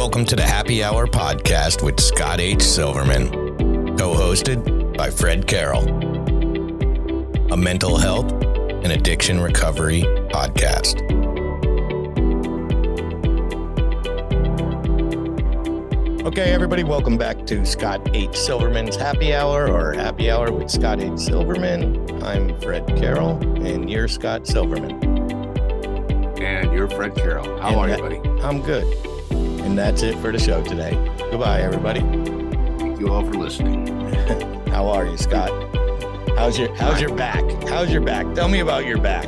Welcome to the Happy Hour podcast with Scott H. Silverman, co-hosted by Fredd Carroll, a mental health and addiction recovery podcast. Okay, everybody, welcome back to Scott H. Silverman's Happy Hour, or Happy Hour with Scott H. Silverman. I'm Fredd Carroll, and you're Scott Silverman. And you're Fredd Carroll. How are you, buddy? I'm good. And that's it for the show today. Goodbye, everybody. Thank you all for listening. How are you, Scott? How's your back? How's your back? Tell me about your back.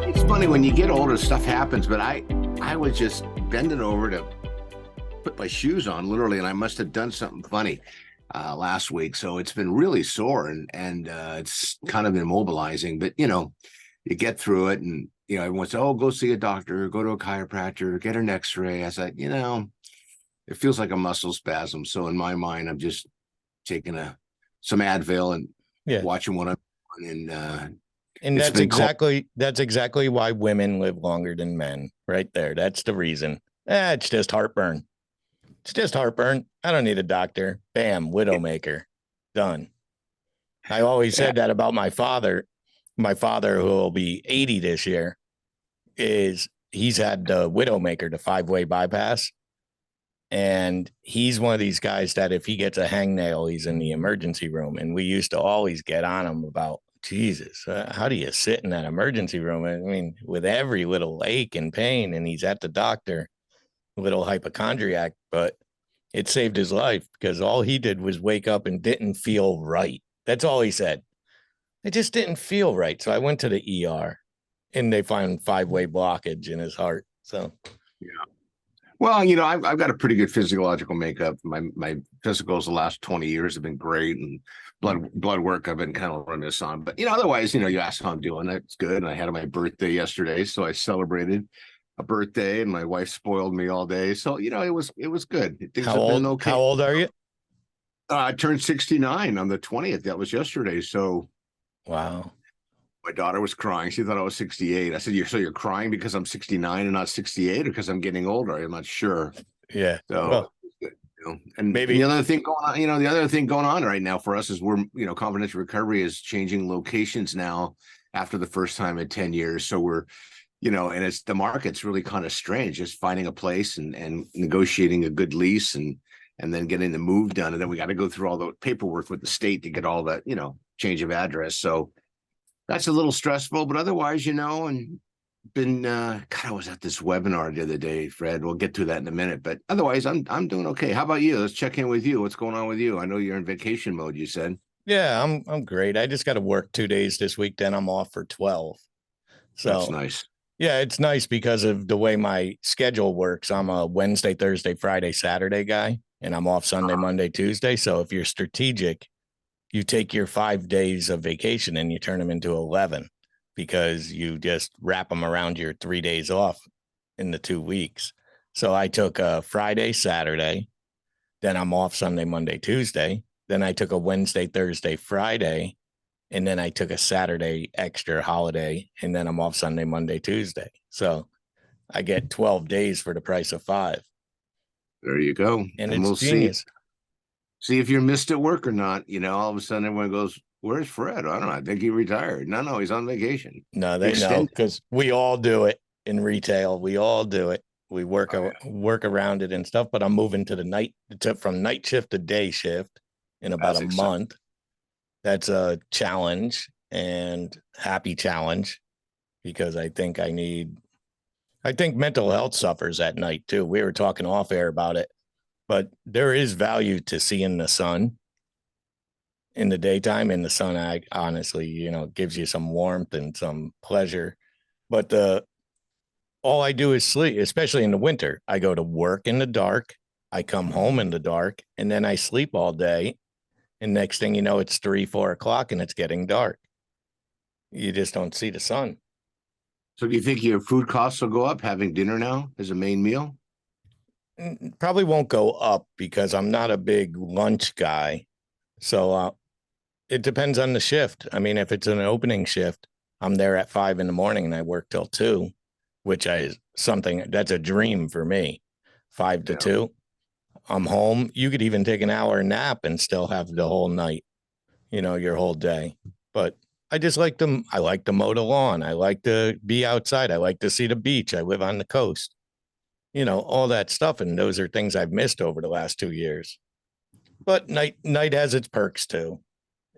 It's funny, when you get older, stuff happens, but I was just bending over to put my shoes on, literally, and I must have done something funny last week. So it's been really sore, and it's kind of immobilizing, but you get through it. And everyone says, oh, go see a doctor, go to a chiropractor, get an x-ray. I said, it feels like a muscle spasm. So in my mind, I'm just taking some Advil and watching what I'm doing. And that's exactly why women live longer than men, right there. That's the reason. It's just heartburn. It's just heartburn. I don't need a doctor. Bam, Widowmaker. Done. I always said that about my father. My father, who will be 80 this year, he's had the Widowmaker, the 5-way bypass. And he's one of these guys that if he gets a hangnail, he's in the emergency room. And we used to always get on him about, Jesus, how do you sit in that emergency room? I mean, with every little ache and pain, and he's at the doctor, a little hypochondriac, but it saved his life because all he did was wake up and didn't feel right. That's all he said. It just didn't feel right. So I went to the ER and they found 5-way blockage in his heart. So, yeah. Well, I've got a pretty good physiological makeup. My physicals the last 20 years have been great, and blood work I've been kind of running this on. But otherwise, you ask how I'm doing. That's good. And I had my birthday yesterday, so I celebrated a birthday, and my wife spoiled me all day. So it was good. Things have been okay. How old are you? I turned 69 on the 20th. That was yesterday. So, wow. My daughter was crying. She thought I was 68. I said, you're crying because I'm 69 and not I'm because I'm getting older? I'm not sure. Yeah. So, and maybe the other thing going on right now for us is we're, confidential recovery is changing locations now after the first time in 10 years. So we're, and it's the market's really kind of strange, just finding a place and negotiating a good lease and then getting the move done. And then we got to go through all the paperwork with the state to get all that, change of address. So that's a little stressful, but otherwise, and been, God, I was at this webinar the other day, Fred. We'll get to that in a minute, but otherwise I'm doing okay. How about you? Let's check in with you. What's going on with you? I know you're in vacation mode, you said. Yeah, I'm great. I just got to work 2 days this week. Then I'm off for 12. So that's nice. Yeah, it's nice because of the way my schedule works. I'm a Wednesday, Thursday, Friday, Saturday guy, and I'm off Sunday, Monday, Tuesday. So if you're strategic, you take your 5 days of vacation and you turn them into 11 because you just wrap them around your 3 days off in the 2 weeks. So I took a Friday, Saturday, then I'm off Sunday, Monday, Tuesday. Then I took a Wednesday, Thursday, Friday, and then I took a Saturday extra holiday, and then I'm off Sunday, Monday, Tuesday. So I get 12 days for the price of 5. There you go. And it's we'll genius. See if you're missed at work or not. All of a sudden everyone goes, where's Fred? I don't know. I think he retired. No, he's on vacation. No, they know because we all do it in retail. We all do it. We work around it and stuff, but I'm moving to from night shift to day shift in about a month. That's a challenge and happy challenge because I think mental health suffers at night too. We were talking off air about it. But there is value to seeing the sun in the daytime. In the sun, honestly, gives you some warmth and some pleasure. But all I do is sleep, especially in the winter. I go to work in the dark. I come home in the dark, and then I sleep all day. And next thing you know, it's 3-4 o'clock, and it's getting dark. You just don't see the sun. So do you think your food costs will go up having dinner now as a main meal? Probably won't go up because I'm not a big lunch guy. So it depends on the shift. I mean, if it's an opening shift, I'm there at 5 a.m. and I work till 2, which is something that's a dream for me. 5 to 2. I'm home. You could even take an hour nap and still have the whole night, your whole day. But I just like to, I like to mow the lawn. I like to be outside. I like to see the beach. I live on the coast, all that stuff. And those are things I've missed over the last 2 years. But night has its perks too.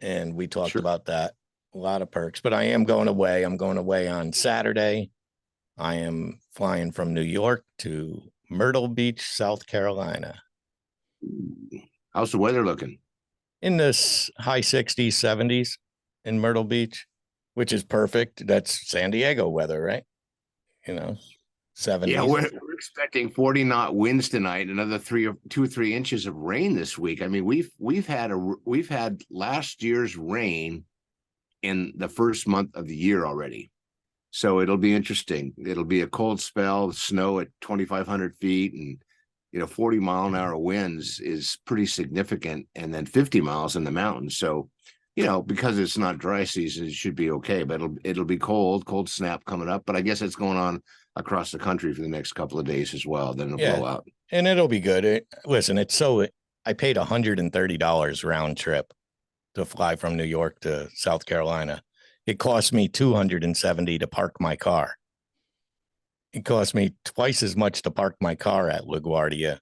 And we talked about that. A lot of perks, but I am going away. I'm going away on Saturday. I am flying from New York to Myrtle Beach, South Carolina. How's the weather looking? In this high 60s, 70s in Myrtle Beach, which is perfect. That's San Diego weather, right? 70s. Yeah, we're expecting 40 knot winds tonight, another 2 or 3 inches of rain this week. I mean, we've had last year's rain in the first month of the year already. So it'll be interesting. It'll be a cold spell, snow at 2,500 feet, and 40-mile-an-hour winds is pretty significant, and then 50 miles in the mountains. So, because it's not dry season, it should be okay. But it'll be cold snap coming up. But I guess it's going on across the country for the next couple of days as well. Then it'll blow out, and it'll be good. Listen, I paid $130 round trip to fly from New York to South Carolina. It cost me $270 to park my car. It cost me twice as much to park my car at LaGuardia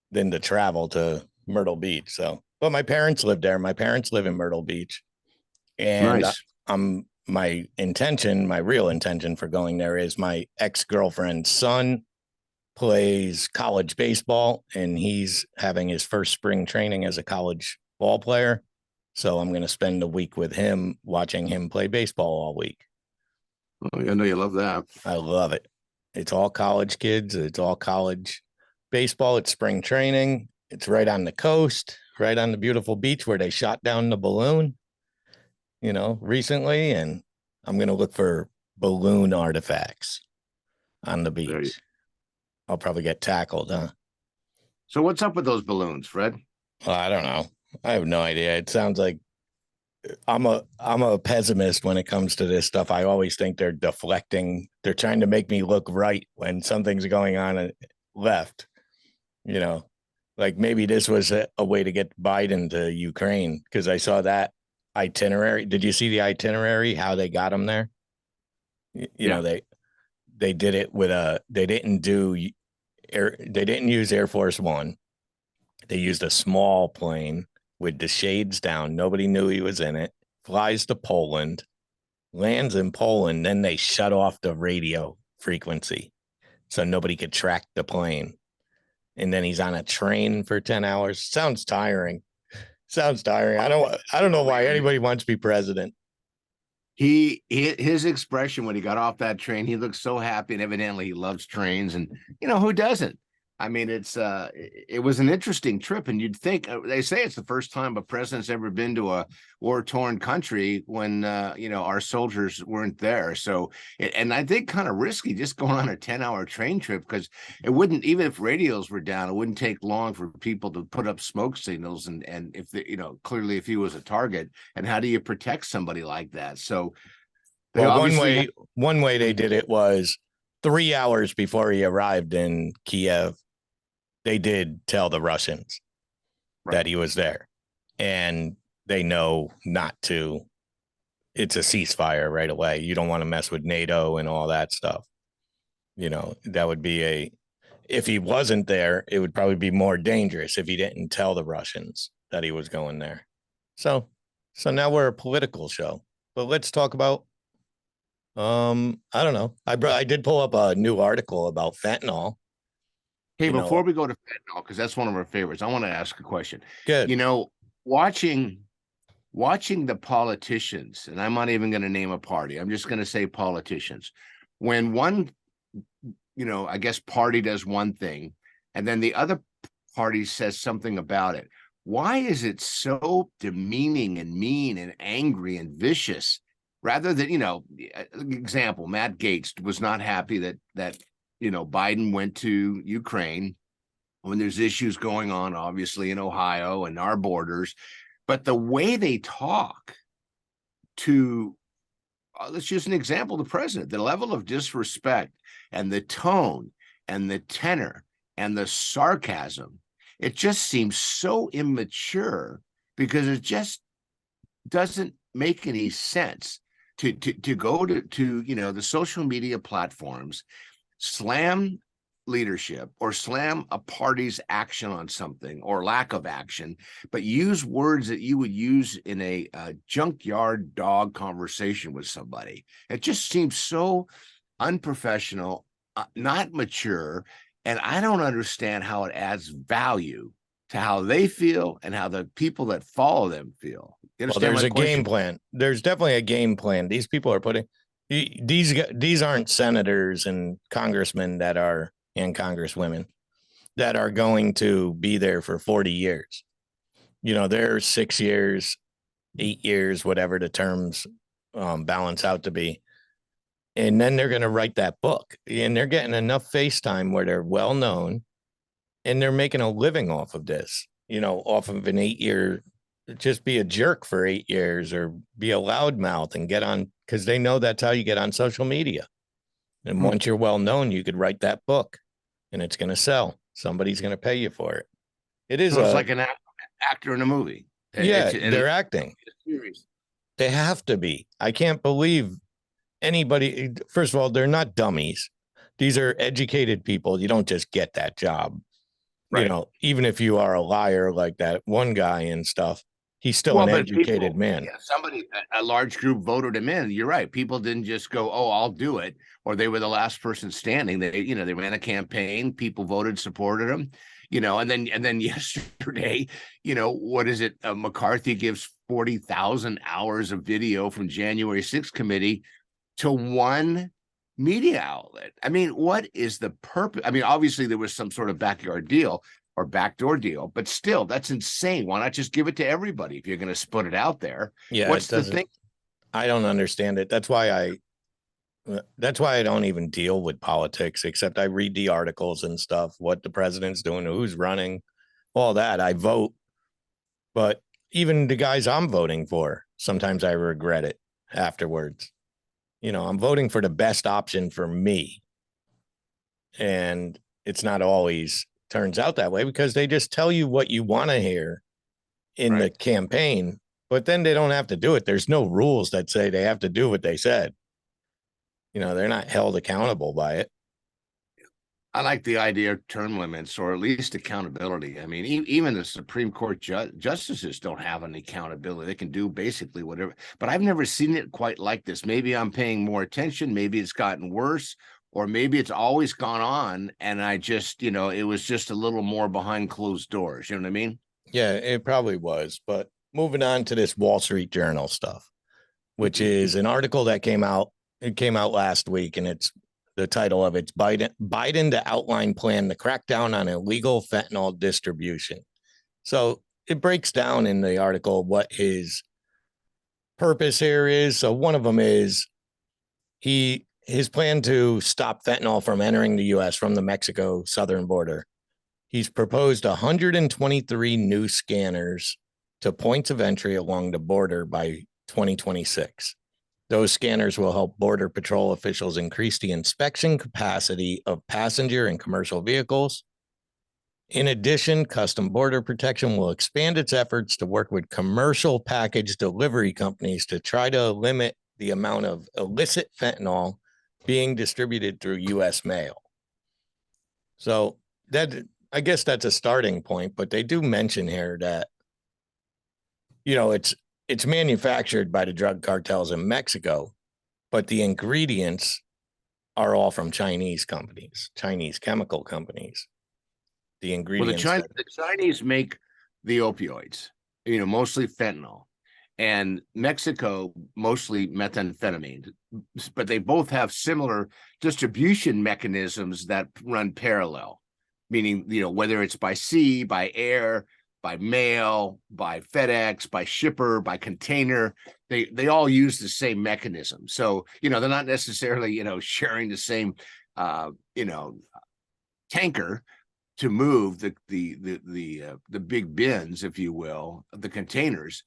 than to travel to Myrtle Beach. So, but my parents live there. My parents live in Myrtle Beach, and nice. My real intention for going there is my ex-girlfriend's son plays college baseball, and he's having his first spring training as a college ball player. So I'm going to spend a week with him, watching him play baseball all week. Oh, I know you love that. I love it. It's all college kids. It's all college baseball. It's spring training. It's right on the coast, right on the beautiful beach where they shot down the balloon, recently. And I'm going to look for balloon artifacts on the beach. I'll probably get tackled, huh? So what's up with those balloons, Fred? Well, I don't know. I have no idea. It sounds like I'm a pessimist when it comes to this stuff. I always think they're deflecting. They're trying to make me look right when something's going on left. Like maybe this was a way to get Biden to Ukraine, because I saw that itinerary. Did you see the itinerary? How they got him there? They did it with they didn't use Air Force One. They used a small plane with the shades down. Nobody knew he was in it. Flies to Poland, lands in Poland. Then they shut off the radio frequency so nobody could track the plane. And then he's on a train for 10 hours. Sounds tiring. I don't know why anybody wants to be president. His expression when he got off that train, he looked so happy, and evidently he loves trains, and who doesn't? I mean, it was an interesting trip, and you'd think they say it's the first time a president's ever been to a war-torn country when our soldiers weren't there. So, and I think kind of risky just going on a 10-hour train trip, because it wouldn't, even if radios were down, it wouldn't take long for people to put up smoke signals, and if clearly if he was a target, and how do you protect somebody like that? So, one way they did it was 3 hours before he arrived in Kiev. They did tell the Russians that he was there, and they know not to. It's a ceasefire right away. You don't want to mess with NATO and all that stuff. That would be if he wasn't there, it would probably be more dangerous if he didn't tell the Russians that he was going there. So now we're a political show, but let's talk about, I don't know. I did pull up a new article about fentanyl. Hey, before we go to fentanyl, because that's one of our favorites, I want to ask a question. Good. Watching the politicians, and I'm not even going to name a party, I'm just going to say politicians. When one, I guess party does one thing, and then the other party says something about it. Why is it so demeaning and mean and angry and vicious? Rather than, example, Matt Gaetz was not happy that Biden went to Ukraine when there's issues going on, obviously, in Ohio and our borders. But the way they talk to, let's use an example, the president, the level of disrespect and the tone and the tenor and the sarcasm, it just seems so immature because it just doesn't make any sense to go to the social media platforms, slam leadership or slam a party's action on something or lack of action, but use words that you would use in a junkyard dog conversation with somebody. It just seems so unprofessional, not mature, and I don't understand how it adds value to how they feel and how the people that follow them feel. Well, there's a game plan. There's definitely a game plan. These people are putting these aren't senators and congressmen that are and congresswomen that are going to be there for 40 years. They're 6 years, 8 years, whatever the terms balance out to be. And then they're going to write that book, and they're getting enough face time where they're well known and they're making a living off of this, off of an 8-year, just be a jerk for 8 years or be a loudmouth and get on, because they know that's how you get on social media. And once you're well known, you could write that book and it's going to sell. Somebody's going to pay you for it. It's like an actor in a movie. Yeah, they're acting. They have to be. I can't believe anybody. First of all, they're not dummies. These are educated people. You don't just get that job. Right. Even if you are a liar like that one guy and stuff, he's still an educated man. Yeah, a large group voted him in. You're right. People didn't just go, "Oh, I'll do it," or they were the last person standing. They ran a campaign. People voted, supported him. And then yesterday, what is it? McCarthy gives 40,000 hours of video from January 6th committee to one media outlet. I mean, what is the purpose? I mean, obviously there was some sort of backyard deal or backdoor deal, but still, that's insane. Why not just give it to everybody if you're going to split it out there? Yeah, what's the thing? I don't understand it. That's why I don't even deal with politics, except I read the articles and stuff, what the president's doing, who's running, all that. I vote, but even the guys I'm voting for, sometimes I regret it afterwards. I'm voting for the best option for me. And it's not always turns out that way because they just tell you what you want to hear in the campaign, but then they don't have to do it. There's no rules that say they have to do what they said. They're not held accountable by it. I like the idea of term limits or at least accountability. I mean, even the Supreme Court justices don't have any accountability. They can do basically whatever, but I've never seen it quite like this. Maybe I'm paying more attention. Maybe it's gotten worse, or maybe it's always gone on. And I just, it was just a little more behind closed doors. You know what I mean? Yeah, it probably was. But moving on to this Wall Street Journal stuff, which is an article that came out. It came out last week, and it's the title of it's Biden to outline plan to crack down on illegal fentanyl distribution. So it breaks down in the article what his purpose here is. So one of them is his plan to stop fentanyl from entering the U.S. from the Mexico southern border. He's proposed 123 new scanners to points of entry along the border by 2026. Those scanners will help Border Patrol officials increase the inspection capacity of passenger and commercial vehicles. In addition, Custom Border Protection will expand its efforts to work with commercial package delivery companies to try to limit the amount of illicit fentanyl being distributed through U.S. mail. So I guess that's a starting point, but they do mention here that, it's manufactured by the drug cartels in Mexico, but the ingredients are all from Chinese companies, Chinese chemical companies. The ingredients. Well, the Chinese make the opioids, mostly fentanyl, and Mexico mostly methamphetamine, but they both have similar distribution mechanisms that run parallel, meaning, whether it's by sea, by air, by mail, by FedEx, by shipper, by container, they all use the same mechanism. So, they're not necessarily, sharing the same, tanker to move the big bins, if you will, the containers,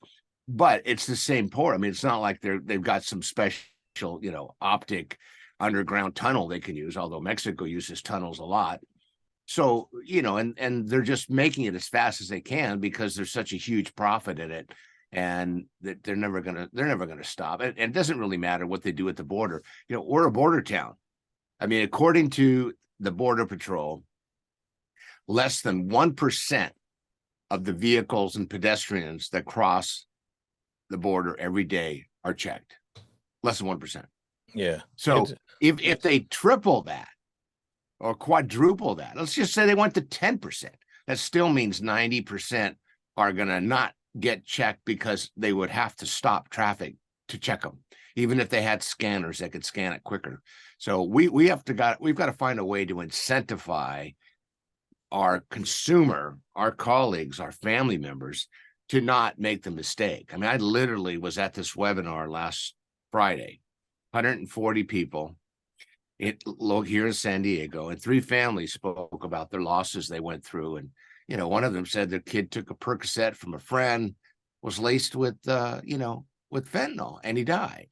but it's the same port. I mean, it's not like they've got some special, optic underground tunnel they can use, although Mexico uses tunnels a lot. So, and they're just making it as fast as they can because there's such a huge profit in it, and that they're never gonna stop. And it doesn't really matter what they do at the border. We're a border town. I mean, according to the Border Patrol, less than 1% of the vehicles and pedestrians that cross the border every day are checked. Less than 1%. Yeah. So if they triple that or quadruple that, let's just say they went to 10%, that still means 90% are going to not get checked because they would have to stop traffic to check them, even if they had scanners that could scan it quicker. So we've got to find a way to incentivize our consumer, our colleagues, our family members to not make the mistake. I mean, I literally was at this webinar last Friday, 140 people here in San Diego, and 3 families spoke about their losses they went through. And, one of them said their kid took a Percocet from a friend, was laced with, with fentanyl, and he died.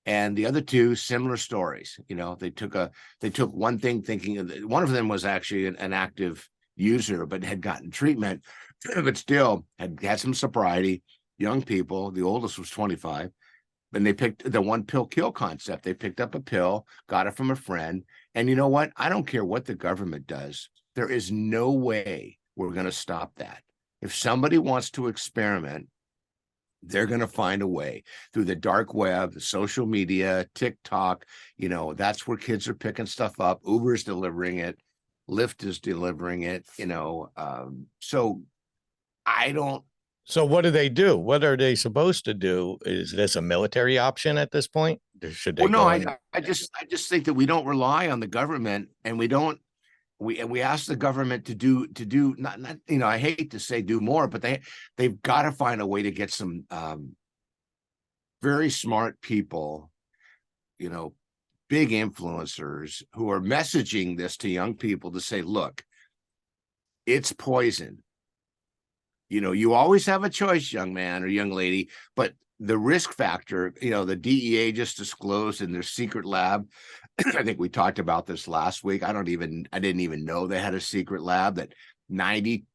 And the other 2 similar stories. They took one thing thinking one of them was actually an active user, but had gotten treatment, but still had some sobriety. Young people, the oldest was 25, and they picked the one pill kill concept. They picked up a pill, got it from a friend. And you know what? I don't care what the government does. There is no way we're going to stop that. If somebody wants to experiment, they're going to find a way through the dark web, the social media, TikTok. That's where kids are picking stuff up. Uber's delivering it. Lyft is delivering it. So I don't. So what do they do? What are they supposed to do? Is this a military option at this point? Should they? Well, no, I just think that we don't rely on the government, and we ask the government to do not I hate to say do more, but they've got to find a way to get some very smart people, big influencers who are messaging this to young people to say, look, it's poison. You always have a choice, young man or young lady, but the risk factor, the DEA just disclosed in their secret lab. I think we talked about this last week. I didn't even know they had a secret lab, that 92%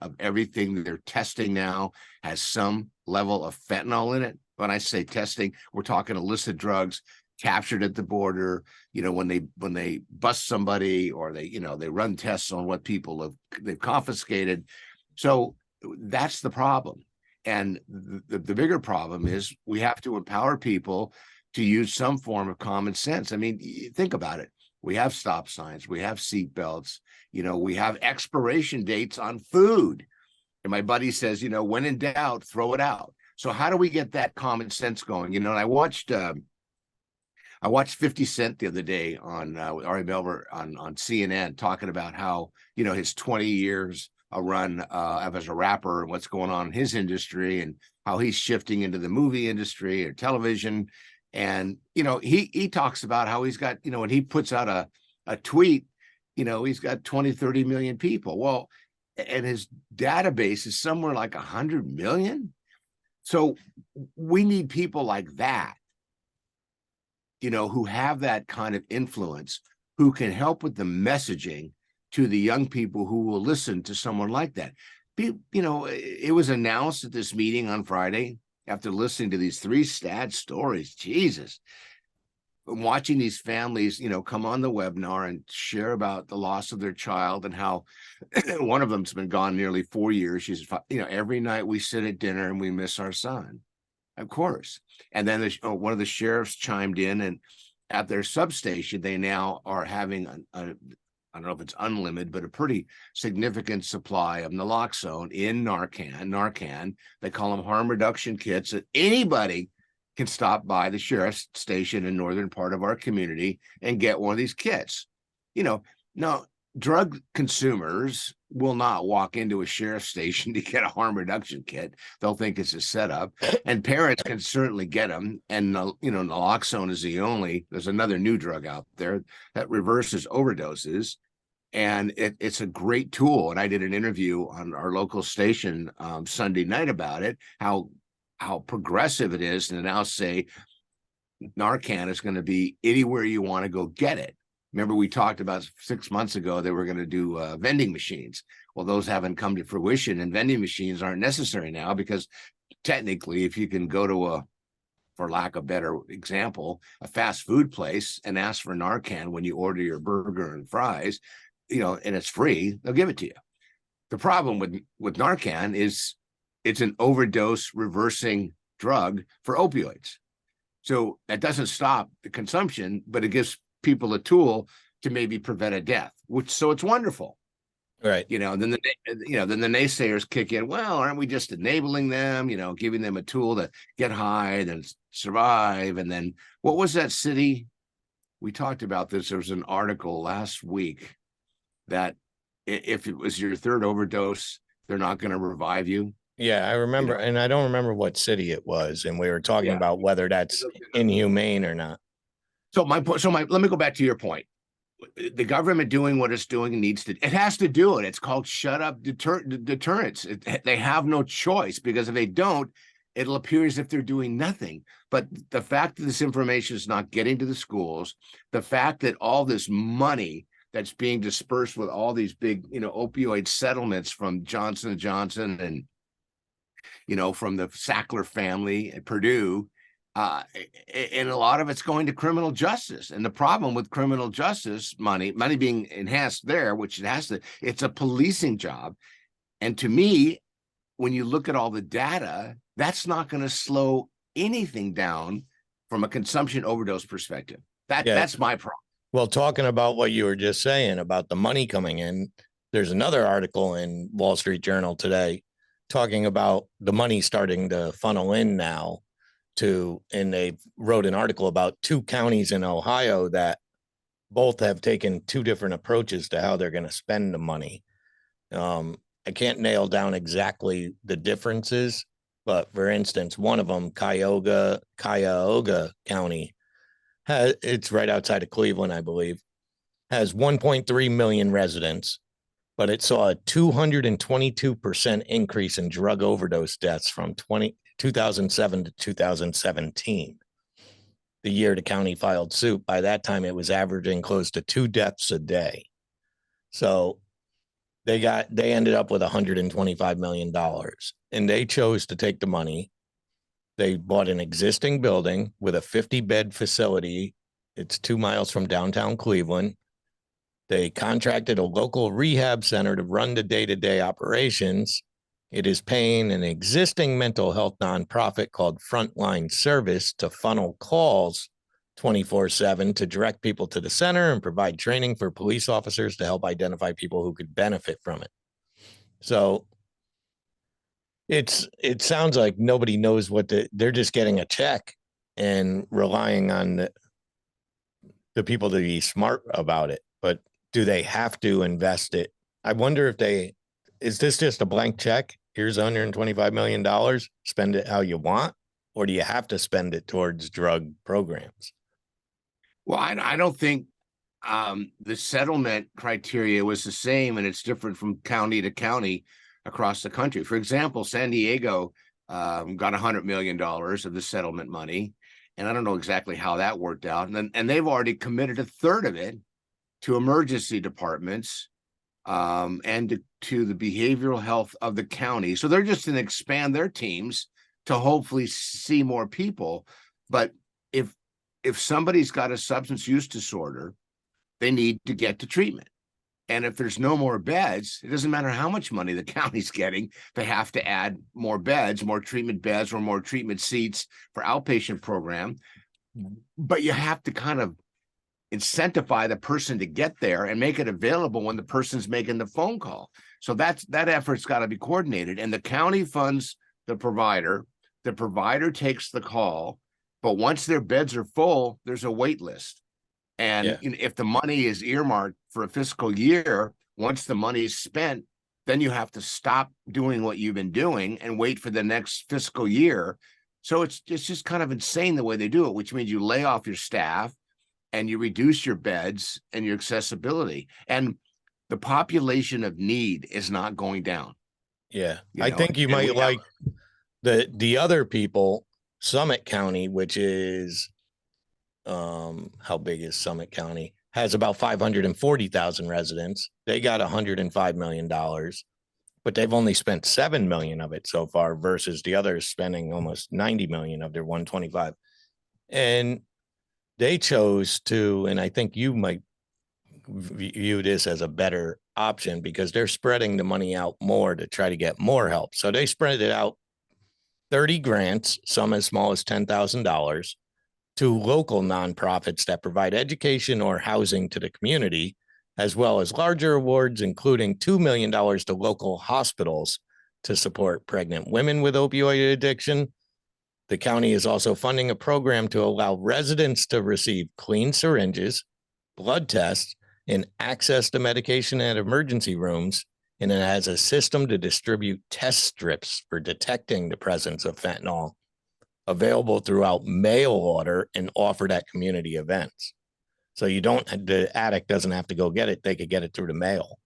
of everything they're testing now has some level of fentanyl in it. When I say testing, we're talking illicit drugs captured at the border. When they bust somebody, or they run tests on what people they've confiscated. So that's the problem. And the bigger problem is we have to empower people to use some form of common sense. I mean, think about it. We have stop signs, we have seat belts, we have expiration dates on food. And my buddy says, when in doubt, throw it out. So how do we get that common sense going? And I watched 50 Cent the other day on Ari Melber on CNN, talking about how, his 20 years a run as a rapper and what's going on in his industry, and how he's shifting into the movie industry or television. And, he talks about how he's got, when he puts out a tweet, he's got 20, 30 million people. Well, and his database is somewhere like 100 million. So we need people like that, who have that kind of influence, who can help with the messaging to the young people who will listen to someone like that. It was announced at this meeting on Friday, after listening to these 3 sad stories. Jesus. Watching these families, come on the webinar and share about the loss of their child, and how one of them's been gone nearly 4 years. She's, every night we sit at dinner and we miss our son. Of course. And then one of the sheriffs chimed in, and at their substation, they now are having I don't know if it's unlimited, but a pretty significant supply of naloxone in Narcan. They call them harm reduction kits, that anybody can stop by the sheriff's station in northern part of our community and get one of these kits. Now, drug consumers will not walk into a sheriff's station to get a harm reduction kit. They'll think it's a setup, and parents can certainly get them. And naloxone is there's another new drug out there that reverses overdoses, and it's a great tool. And I did an interview on our local station Sunday night about it, how progressive it is, and now say Narcan is going to be anywhere you want to go get it. Remember, we talked about 6 months ago they were going to do vending machines. Well, those haven't come to fruition, and vending machines aren't necessary now because technically, if you can go to for lack of a better example, a fast food place and ask for Narcan when you order your burger and fries, and it's free, they'll give it to you. The problem with Narcan is it's an overdose reversing drug for opioids. So that doesn't stop the consumption, but it gives people a tool to maybe prevent a death, so it's wonderful. Right. Then the naysayers kick in. Well, aren't we just enabling them, giving them a tool to get high and survive? And then what was that city? We talked about this. There was an article last week that if it was your third overdose, they're not going to revive you. Yeah, I remember, and I don't remember what city it was, and we were talking about whether that's inhumane or not. So let me go back to your point. The government doing what it's doing it has to do it. It's called shut up deterrence. They have no choice, because if they don't, it'll appear as if they're doing nothing. But the fact that this information is not getting to the schools, the fact that all this money that's being dispersed with all these big, opioid settlements from Johnson & Johnson and, from the Sackler family at Purdue, and a lot of it's going to criminal justice. And the problem with criminal justice money being enhanced there, which it's a policing job. And to me, when you look at all the data, that's not going to slow anything down from a consumption overdose perspective. That's my problem. Well, talking about what you were just saying about the money coming in, there's another article in Wall Street Journal today talking about the money starting to funnel in now and they wrote an article about 2 counties in Ohio that both have taken 2 different approaches to how they're going to spend the money. I can't nail down exactly the differences, but for instance, one of them, Cuyahoga County, it's right outside of Cleveland, I believe, has 1.3 million residents, but it saw a 222% increase in drug overdose deaths from 2007 to 2017. The year the county filed suit, by that time it was averaging close to 2 deaths a day. So they ended up with $125 million, and they chose to take the money. They bought an existing building with a 50-bed facility. It's 2 miles from downtown Cleveland. They contracted a local rehab center to run the day-to-day operations. It is paying an existing mental health nonprofit called Frontline Service to funnel calls 24/7 to direct people to the center and provide training for police officers to help identify people who could benefit from it. So it sounds like nobody knows they're just getting a check and relying on the people to be smart about it. But do they have to invest it? I wonder is this just a blank check? Here's $125 million, spend it how you want, or do you have to spend it towards drug programs? Well, I don't think the settlement criteria was the same, and it's different from county to county across the country. For example, San Diego got $100 million of the settlement money, and I don't know exactly how that worked out. And they've already committed a third of it to emergency departments and to the behavioral health of the county. So they're just going to expand their teams to hopefully see more people. But if somebody's got a substance use disorder, they need to get to treatment. And if there's no more beds, it doesn't matter how much money the county's getting, they have to add more beds, more treatment beds, or more treatment seats for outpatient program. But you have to kind of incentivize the person to get there and make it available when the person's making the phone call. So that effort's got to be coordinated. And the county funds the provider takes the call, but once their beds are full, there's a wait list. And if the money is earmarked for a fiscal year, once the money is spent, then you have to stop doing what you've been doing and wait for the next fiscal year. So it's just kind of insane the way they do it, which means you lay off your staff and you reduce your beds and your accessibility. And the population of need is not going down. Yeah. I think you might like the other people, Summit County, which is how big is Summit County? has about 540,000 residents. They got $105 million, but they've only spent 7 million of it so far versus the others spending almost 90 million of their 125. And they chose to, and I think you might view this as a better option because they're spreading the money out more to try to get more help. So they spread it out 30 grants, some as small as $10,000, to local nonprofits that provide education or housing to the community, as well as larger awards, including $2 million to local hospitals to support pregnant women with opioid addiction. The county is also funding a program to allow residents to receive clean syringes, blood tests, and access to medication at emergency rooms, and it has a system to distribute test strips for detecting the presence of fentanyl, available throughout mail order and offered at community events. So the addict doesn't have to go get it. They could get it through the mail.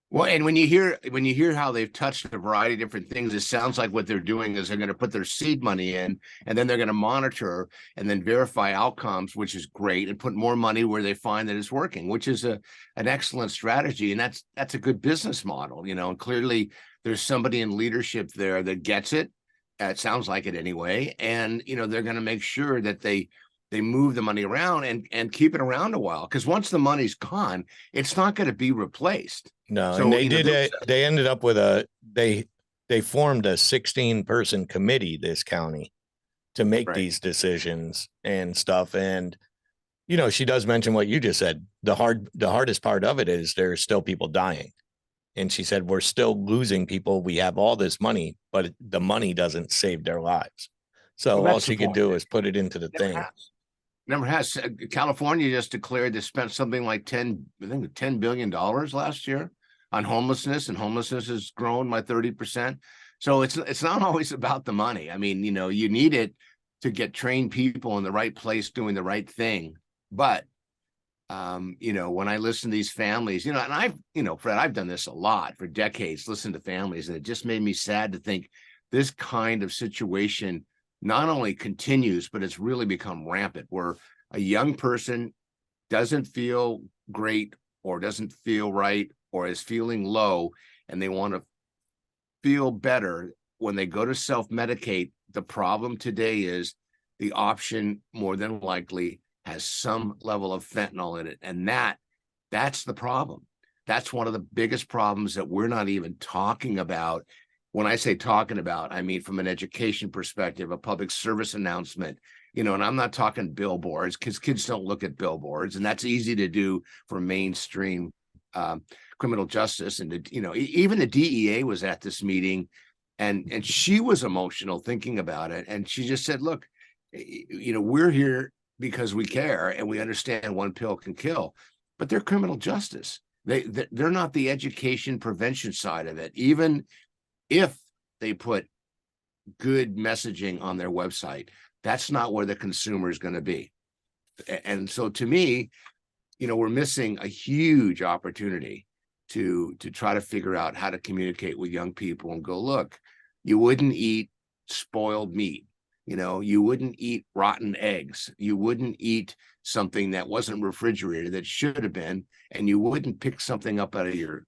Well, and when you hear how they've touched a variety of different things, it sounds like what they're doing is they're going to put their seed money in, and then they're going to monitor and then verify outcomes, which is great, and put more money where they find that it's working, which is an excellent strategy, and that's a good business model, And clearly, there's somebody in leadership there that gets it. It sounds like it anyway, and they're going to make sure that they move the money around and keep it around a while, because once the money's gone, it's not going to be replaced. No, so, and they ended up with they formed a 16-person committee, this county, to make these decisions and stuff. And she does mention what you just said. The hardest part of it is there's still people dying. And she said, we're still losing people. We have all this money, but the money doesn't save their lives. So all she could do is put it into the thing. Never has. California just declared they spent something like $10 billion last year on homelessness, and homelessness has grown by 30%. So it's not always about the money. I mean, you need it to get trained people in the right place doing the right thing. But when I listen to these families, and I've, Fred, I've done this a lot for decades, listen to families, and it just made me sad to think this kind of situation not only continues, but it's really become rampant, where a young person doesn't feel great or doesn't feel right or is feeling low, and they want to feel better. When they go to self-medicate, the problem today is the option more than likely has some level of fentanyl in it. And that's the problem. That's one of the biggest problems that we're not even talking about. When I say talking about, I mean from an education perspective, a public service announcement, and I'm not talking billboards, because kids don't look at billboards, and that's easy to do for mainstream criminal justice. And even the DEA was at this meeting, and she was emotional thinking about it, and she just said, look, we're here because we care and we understand one pill can kill, but they're criminal justice. They're not the education prevention side of it. Even if they put good messaging on their website, that's not where the consumer is going to be. And so to me, we're missing a huge opportunity to try to figure out how to communicate with young people and go, look, you wouldn't eat spoiled meat. You wouldn't eat rotten eggs. You wouldn't eat something that wasn't refrigerated that should have been, and you wouldn't pick something up out of your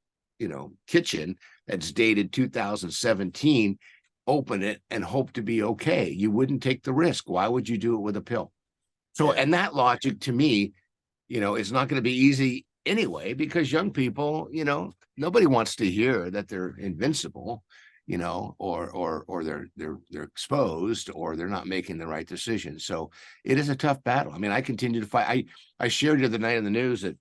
kitchen that's dated 2017, open it and hope to be okay. You wouldn't take the risk. Why would you do it with a pill? So, and that logic to me, is not going to be easy anyway, because young people, nobody wants to hear that they're invincible, or they're exposed, or they're not making the right decision. So it is a tough battle. I mean, I continue to fight. I shared the other night in the news that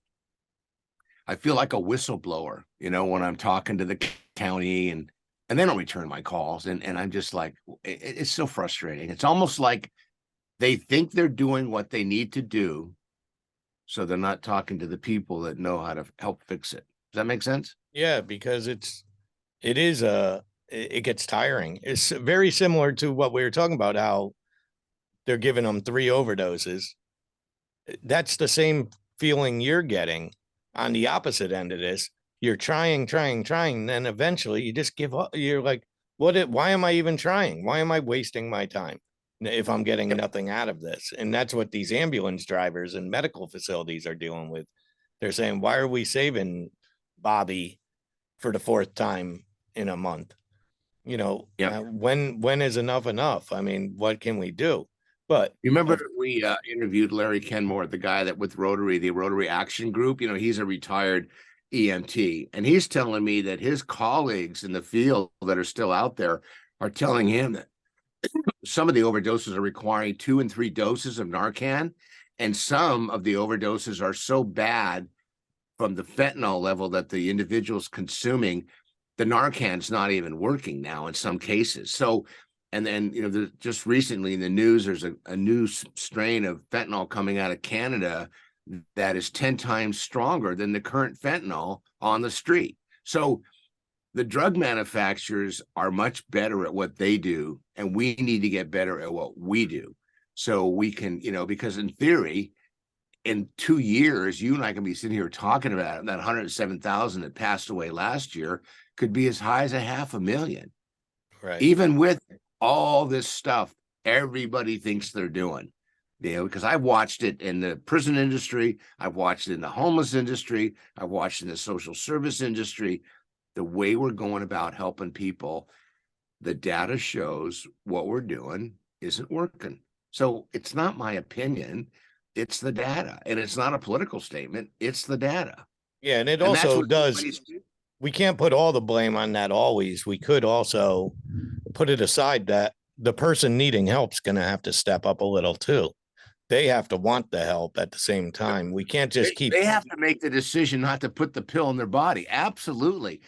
I feel like a whistleblower, when I'm talking to the county and they don't return my calls. And I'm just like, it's so frustrating. It's almost like they think they're doing what they need to do, so they're not talking to the people that know how to help fix it. Does that make sense? Yeah, because it gets tiring. It's very similar to what we were talking about, how they're giving them 3 overdoses. That's the same feeling you're getting on the opposite end of this. You're trying, then eventually you just give up. You're like, why am I even trying? Why am I wasting my time? if I'm getting nothing out of this? And that's what these ambulance drivers and medical facilities are dealing with. They're saying, why are we saving Bobby for the fourth time in a month? When is enough? I mean, what can we do? But you remember we interviewed Larry Kenmore, the guy that with Rotary, the Rotary Action Group, he's a retired EMT, and he's telling me that his colleagues in the field that are still out there are telling him that some of the overdoses are requiring 2 and 3 doses of Narcan, and some of the overdoses are so bad from the fentanyl level that the individual's consuming, the Narcan's not even working now in some cases. So, and then, just recently in the news, there's a new strain of fentanyl coming out of Canada that is 10 times stronger than the current fentanyl on the street. So the drug manufacturers are much better at what they do, and we need to get better at what we do. So we can, because in theory, in 2 years, you and I can be sitting here talking about it, that 107,000 that passed away last year could be as high as 500,000. Right. Even with all this stuff everybody thinks they're doing, because I've watched it in the prison industry, I've watched it in the homeless industry, I've watched it in the social service industry. The way we're going about helping people, the data shows what we're doing isn't working. So it's not my opinion, it's the data, and it's not a political statement, it's the data. Yeah, and it also does. We can't put all the blame on that always. We could also put it aside that the person needing help is going to have to step up a little too. They have to want the help at the same time. We can't just keep. They have to make the decision not to put the pill in their body. Absolutely.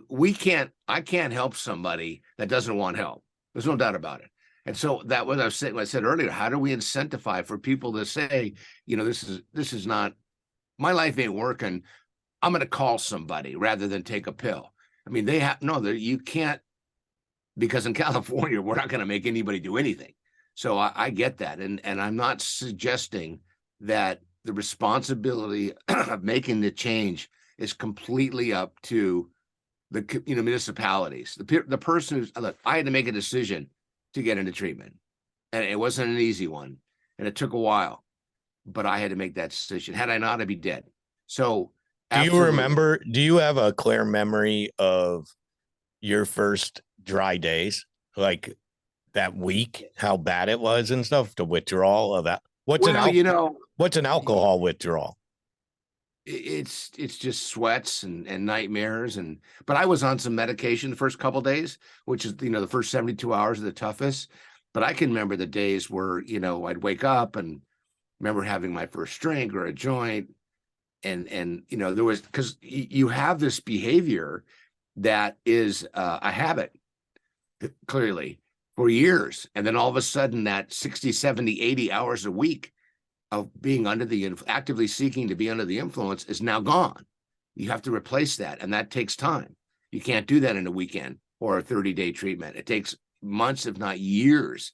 We can't. I can't help somebody that doesn't want help. There's no doubt about it. And so that what I was saying, what I said earlier, how do we incentivize for people to say, this is not, my life ain't working, I'm going to call somebody rather than take a pill. I mean, you can't, because in California, we're not going to make anybody do anything. So I get that. And I'm not suggesting that the responsibility of making the change is completely up to the municipalities. The person who's, look, I had to make a decision to get into treatment, and it wasn't an easy one, and it took a while, but I had to make that decision. Had I not, I'd be dead. So do you have a clear memory of your first dry days, like that week, how bad it was and stuff, the withdrawal of that? What's an alcohol withdrawal? It's just sweats and nightmares, but I was on some medication the first couple of days, which is the first 72 hours are the toughest. But I can remember the days where I'd wake up and remember having my first drink or a joint, and there was, because you have this behavior that is a habit, clearly, for years, and then all of a sudden that 60, 70, 80 hours a week of being actively seeking to be under the influence is now gone. You have to replace that, and that takes time. You can't do that in a weekend or a 30-day treatment. It takes months, if not years,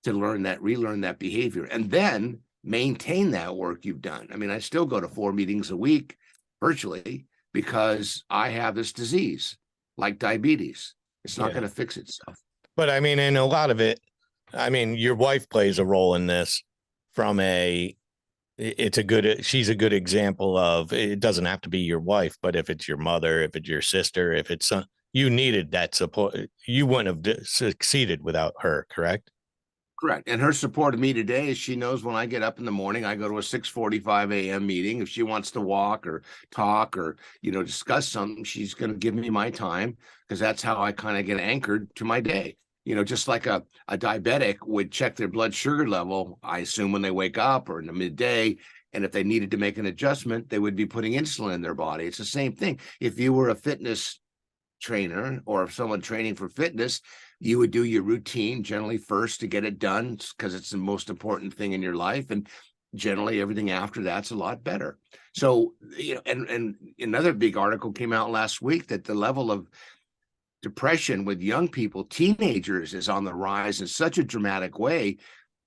to relearn that behavior, and then maintain that work you've done. I mean, I still go to 4 meetings a week virtually because I have this disease, like diabetes. It's not going to fix itself. But I mean, and a lot of it, I mean, your wife plays a role in this. She's a good example of, it doesn't have to be your wife, but if it's your mother, if it's your sister, if it's you needed that support, you wouldn't have succeeded without her, correct? Correct. And her support of me today is she knows when I get up in the morning, I go to a 6:45 a.m. meeting. If she wants to walk or talk or, discuss something, she's going to give me my time, because that's how I kind of get anchored to my day. Just like a diabetic would check their blood sugar level, I assume, when they wake up or in the midday. And if they needed to make an adjustment, they would be putting insulin in their body. It's the same thing. If you were a fitness trainer or someone training for fitness, you would do your routine generally first to get it done, because it's the most important thing in your life. And generally everything after that's a lot better. So, and another big article came out last week that the level of depression with young people, teenagers, is on the rise in such a dramatic way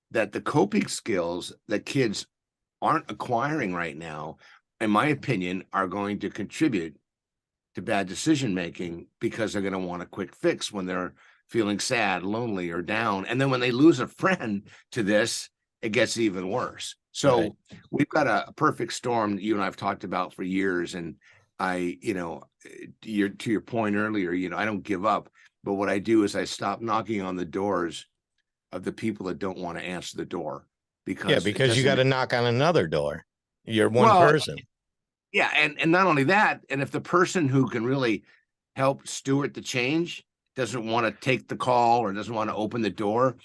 that the coping skills that kids aren't acquiring right now, in my opinion, are going to contribute to bad decision making, because they're going to want a quick fix when they're feeling sad, lonely, or down. And then when they lose a friend to this, it gets even worse. So we've got a perfect storm that you and I've talked about for years. And I, to your point earlier, I don't give up. But what I do is I stop knocking on the doors of the people that don't want to answer the door, because you got to knock on another door. You're one person. Yeah, and not only that, and if the person who can really help steward the change doesn't want to take the call or doesn't want to open the door,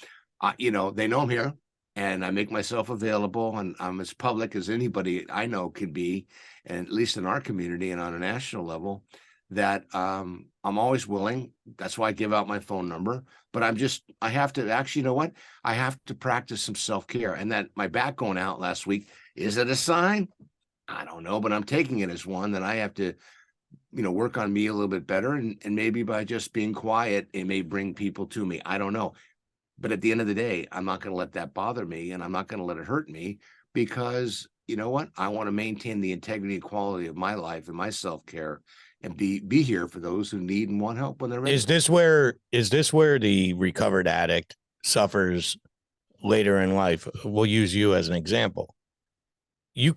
they know I'm here, and I make myself available, and I'm as public as anybody I know can be, and at least in our community and on a national level, that I'm always willing. That's why I give out my phone number. But I have to actually, you know what? I have to practice some self-care. And that my back going out last week, is it a sign? I don't know, but I'm taking it as one that I have to, work on me a little bit better. And maybe by just being quiet, it may bring people to me. I don't know. But at the end of the day, I'm not going to let that bother me, and I'm not going to let it hurt me, because you know what? I want to maintain the integrity and quality of my life and my self-care, and be here for those who need and want help when they're ready. Is this where the recovered addict suffers later in life? We'll use you as an example. You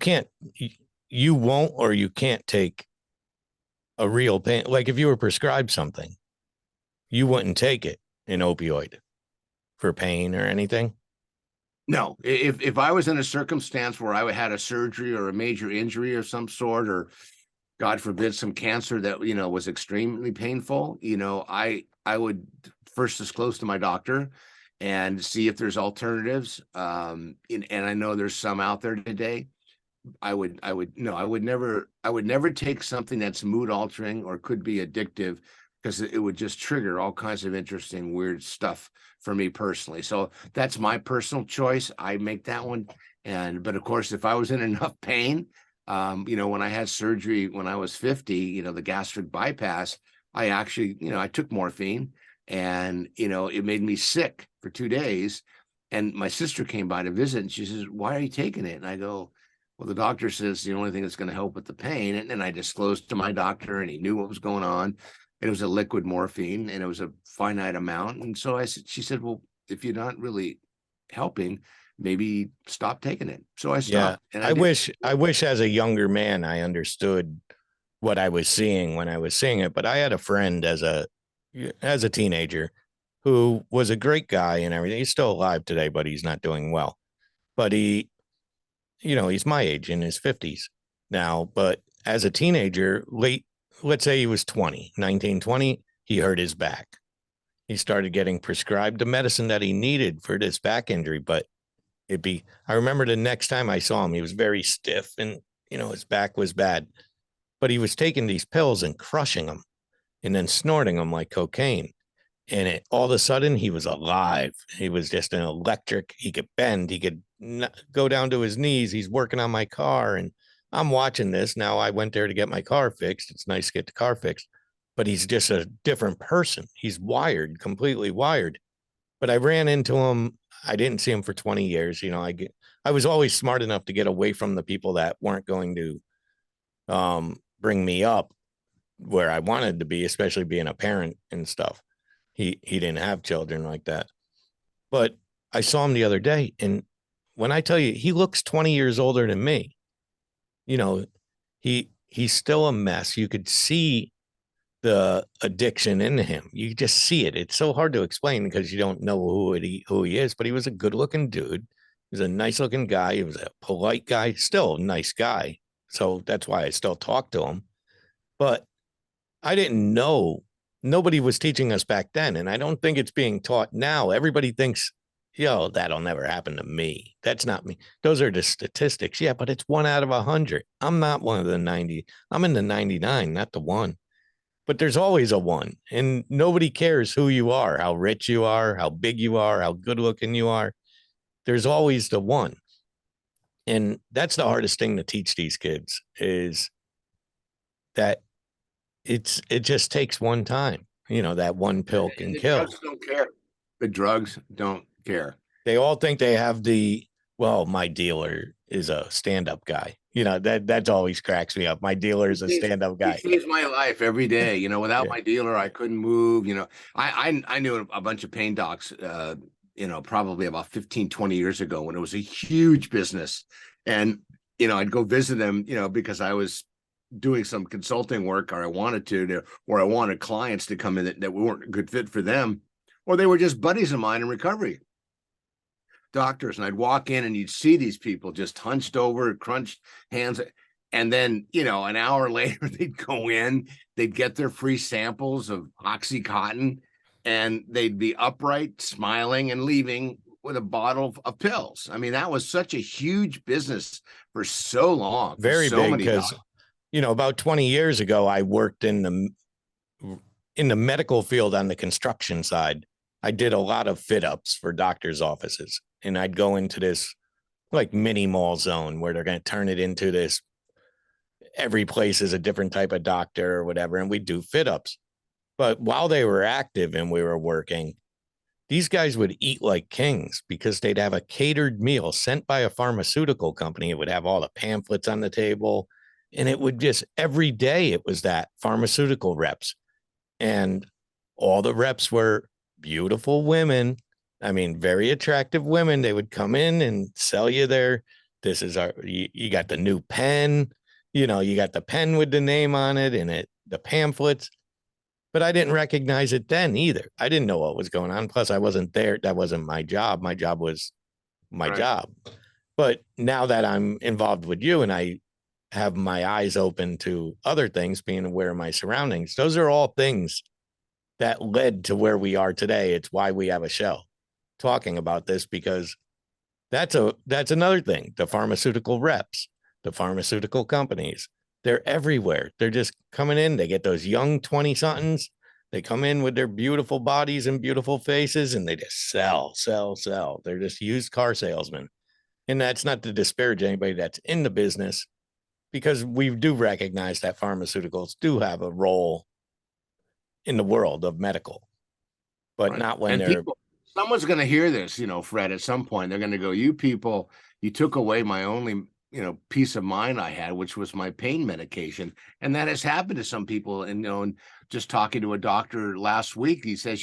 won't, or you can't take a real pain. Like if you were prescribed something, you wouldn't take it, an opioid, for pain or anything. No, if I was in a circumstance where I had a surgery or a major injury of some sort, or God forbid some cancer that was extremely painful, I would first disclose to my doctor and see if there's alternatives. And I know there's some out there today. I would never take something that's mood altering or could be addictive, because it would just trigger all kinds of interesting, weird stuff for me personally. So that's my personal choice. I make that one. But of course, if I was in enough pain, when I had surgery when I was 50, the gastric bypass, I actually, I took morphine, and, it made me sick for 2 days. And my sister came by to visit, and she says, "Why are you taking it?" And I go, "Well, the doctor says the only thing that's going to help with the pain." And then I disclosed to my doctor, and he knew what was going on. It was a liquid morphine, and it was a finite amount. And so she said, "Well, if you're not really helping, maybe stop taking it." So I stopped. Yeah. And I wish as a younger man, I understood what I was seeing when I was seeing it. But I had a friend as a teenager who was a great guy and everything. He's still alive today, but he's not doing well. But he's my age, in his 50s now. But as a teenager, let's say he was 19, 20, he hurt his back. He started getting prescribed the medicine that he needed for this back injury. But I remember the next time I saw him, he was very stiff, and, his back was bad. But he was taking these pills and crushing them and then snorting them like cocaine. And all of a sudden, he was alive. He was just an electric. He could bend. He could go down to his knees. He's working on my car. And I'm watching this. Now I went there to get my car fixed. It's nice to get the car fixed. But he's just a different person. He's wired, completely wired. But I ran into him. I didn't see him for 20 years. I was always smart enough to get away from the people that weren't going to bring me up where I wanted to be, especially being a parent and stuff. He didn't have children like that. But I saw him the other day, and when I tell you, he looks 20 years older than me. He's still a mess. You could see the addiction in him. You just see it. It's so hard to explain because you don't know who he is, but he was a good looking dude. He was a nice looking guy. He was a polite guy, still a nice guy. So that's why I still talk to him. But I didn't know. Nobody was teaching us back then. And I don't think it's being taught now. Everybody thinks, that'll never happen to me. That's not me. Those are the statistics. Yeah, but it's 1 out of 100. I'm not one of the 90. I'm in the 99, not the 1. But there's always a 1. And nobody cares who you are, how rich you are, how big you are, how good looking you are. There's always the 1. And that's the hardest thing to teach these kids, is that it just takes one time. That one pill can kill. Drugs don't care. The drugs don't care. They all think they have my dealer is a stand-up guy. That always cracks me up. My dealer is a stand-up guy. He saves my life every day. Without my dealer, I couldn't move. I knew a bunch of pain docs, probably about 15, 20 years ago when it was a huge business. And, I'd go visit them, because I was doing some consulting work, or I wanted or I wanted clients to come in that weren't a good fit for them, or they were just buddies of mine in recovery, doctors. And I'd walk in and you'd see these people just hunched over, crunched hands. And then, an hour later, they'd go in, they'd get their free samples of Oxycontin, and they'd be upright, smiling, and leaving with a bottle of pills. I mean, that was such a huge business for so long. Very big, because, about 20 years ago, I worked in the medical field on the construction side. I did a lot of fit ups for doctors' offices, and I'd go into this like mini mall zone where they're going to turn it into this. Every place is a different type of doctor or whatever, and we do fit ups. But while they were active and we were working, these guys would eat like kings because they'd have a catered meal sent by a pharmaceutical company. It would have all the pamphlets on the table, and it would just every day it was that pharmaceutical reps, and all the reps were beautiful women. I mean, very attractive women. They would come in and sell you you got the new pen, you got the pen with the name on it and the pamphlets. But I didn't recognize it then either. I didn't know what was going on. Plus, I wasn't there. That wasn't my job. My job was my job. But now that I'm involved with you and I have my eyes open to other things, being aware of my surroundings, those are all things that led to where we are today. It's why we have a show talking about this, because that's another thing. The pharmaceutical reps, the pharmaceutical companies, they're everywhere. They're just coming in. They get those young 20-somethings. They come in with their beautiful bodies and beautiful faces, and they just sell. They're just used car salesmen. And that's not to disparage anybody that's in the business, because we do recognize that pharmaceuticals do have a role in the world of medical, but not when someone's going to hear this, Fred, at some point. They're going to go, you people, you took away my only peace of mind I had, which was my pain medication. And that has happened to some people. And, just talking to a doctor last week, he says,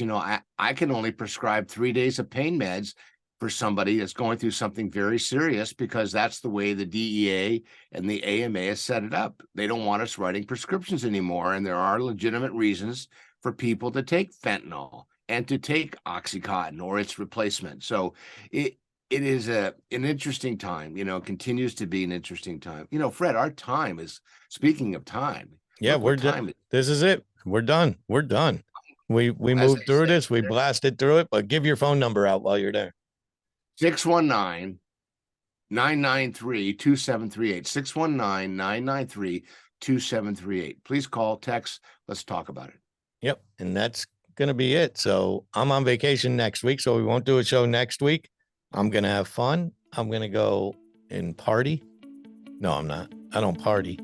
I can only prescribe 3 days of pain meds for somebody that's going through something very serious, because that's the way the DEA and the AMA has set it up. They don't want us writing prescriptions anymore. And there are legitimate reasons for people to take fentanyl and to take Oxycontin or its replacement. So it is an interesting time, continues to be an interesting time. Fred, our time is, speaking of time. Yeah, we're done. This is it. We're done. We moved through this. We blasted through it, but give your phone number out while you're there. 619-993-2738. 619-993-2738. Please call, text. Let's talk about it. Yep. And that's going to be it. So I'm on vacation next week, so we won't do a show next week. I'm going to have fun. I'm going to go and party. No, I'm not. I don't party.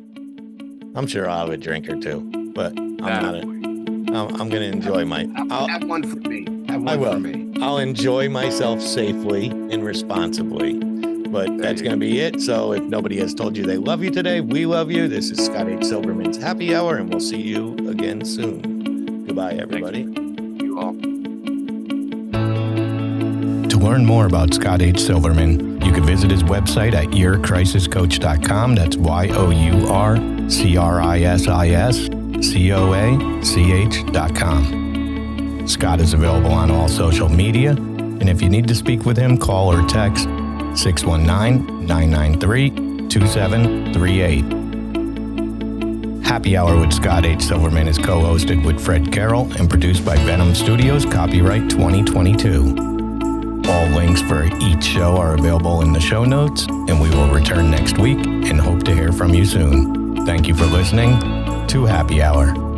I'm sure I'll have a drink or two, but I'm going to enjoy have one for me. I will. For me. I'll enjoy myself safely and responsibly, but that's going to be it. So if nobody has told you they love you today, we love you. This is Scott H. Silverman's Happy Hour, and we'll see you again soon. Goodbye, everybody. You all. To learn more about Scott H. Silverman, you can visit his website at yourcrisiscoach.com. That's yourcrisiscoach.com. Scott is available on all social media, and if you need to speak with him, call or text 619-993-2738. Happy Hour with Scott H. Silverman is co-hosted with Fredd Carroll and produced by Venom Studios, copyright 2022. All links for each show are available in the show notes, and we will return next week and hope to hear from you soon. Thank you for listening to Happy Hour.